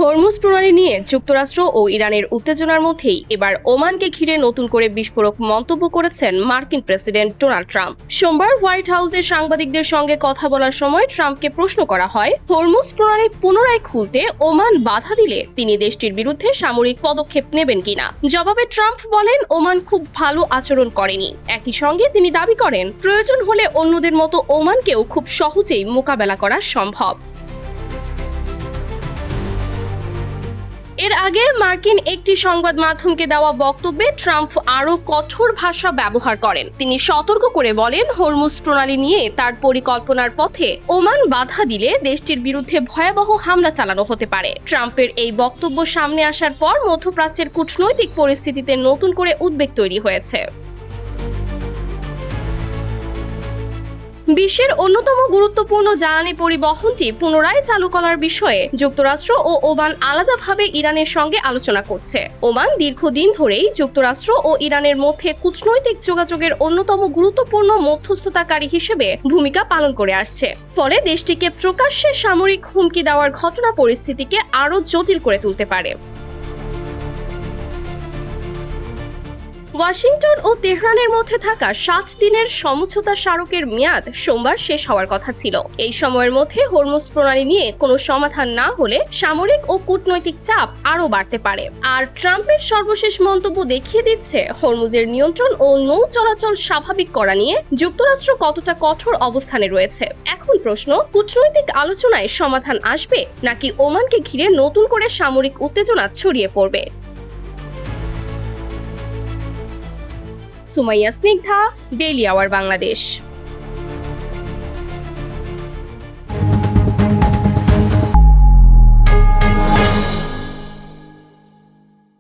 Hormuz প্রণালী নিয়ে যুক্তরাষ্ট্র ও ইরানের উত্তেজনার মধ্যেই এবার ওমানকে ঘিরে নতুন করে বিস্ফোরক মন্তব্য করেছেন মার্কিন প্রেসিডেন্ট ডোনাল্ড ট্রাম্প। সোমবার হোয়াইট হাউসে সাংবাদিকদের সঙ্গে কথা বলার সময় ট্রাম্পকে প্রশ্ন করা হয়, হরমুজ প্রণালী পুনরায় খুলতে ওমান বাধা দিলে তিনি দেশটির বিরুদ্ধে সামরিক পদক্ষেপ নেবেন কিনা। জবাবে ট্রাম্প বলেন, ওমান খুব ভালো আচরণ করেনি। একই সঙ্গে তিনি দাবি করেন, প্রয়োজন হলে অন্যদের মতো ওমানকেও খুব সহজেই মোকাবেলা করা সম্ভব। এর আগে মার্কিন একটি সংবাদ মাধ্যমকে দেওয়া বক্তব্যে ট্রাম্প আরও কঠোর ভাষা ব্যবহার করেন। তিনি সতর্ক করে বলেন, হরমুজ প্রণালী নিয়ে তার পরিকল্পনার পথে ওমান বাধা দিলে দেশটির বিরুদ্ধে ভয়াবহ হামলা চালানো হতে পারে। ট্রাম্পের এই বক্তব্য সামনে আসার পর মধ্যপ্রাচ্যের কূটনৈতিক পরিস্থিতিতে নতুন করে উদ্বেগ তৈরি হয়েছে। বিশ্বের অন্যতম গুরুত্বপূর্ণ জ্বালানি পরিবহনটি পুনরায় চালু করার বিষয়ে যুক্তরাষ্ট্র ও ওমান আলাদাভাবে ইরানের সঙ্গে আলোচনা করছে। ওমান দীর্ঘদিন ধরেই যুক্তরাষ্ট্র ও ইরানের মধ্যে কূটনৈতিক যোগাযোগের অন্যতম গুরুত্বপূর্ণ মধ্যস্থতাকারী হিসেবে ভূমিকা পালন করে আসছে। ফলে দেশটিকে প্রকাশ্যে সামরিক হুমকি দেওয়ার ঘটনা পরিস্থিতিকে আরও জটিল করে তুলতে পারে। ওয়াশিংটন ও তেহরানের মধ্যে থাকা 60 দিনের সমঝোতা স্মারকের মেয়াদ সোমবার শেষ হওয়ার কথা ছিল। এই সময়ের মধ্যে হরমুজ প্রণালী নিয়ে কোনো সমাধান না হলে সামরিক ও কূটনৈতিক চাপ আরও বাড়তে পারে। আর ট্রাম্পের সর্বশেষ মন্তব্য দেখিয়ে দিচ্ছে, হরমুজের নিয়ন্ত্রণ ও নৌ চলাচল স্বাভাবিক করা নিয়ে যুক্তরাষ্ট্র কতটা কঠোর অবস্থানে রয়েছে। এখন প্রশ্ন, কূটনৈতিক আলোচনায় সমাধান আসবে নাকি ওমানকে ঘিরে নতুন করে সামরিক উত্তেজনা ছড়িয়ে পড়বে। Sumaiya Snigdha, daily our Bangladesh.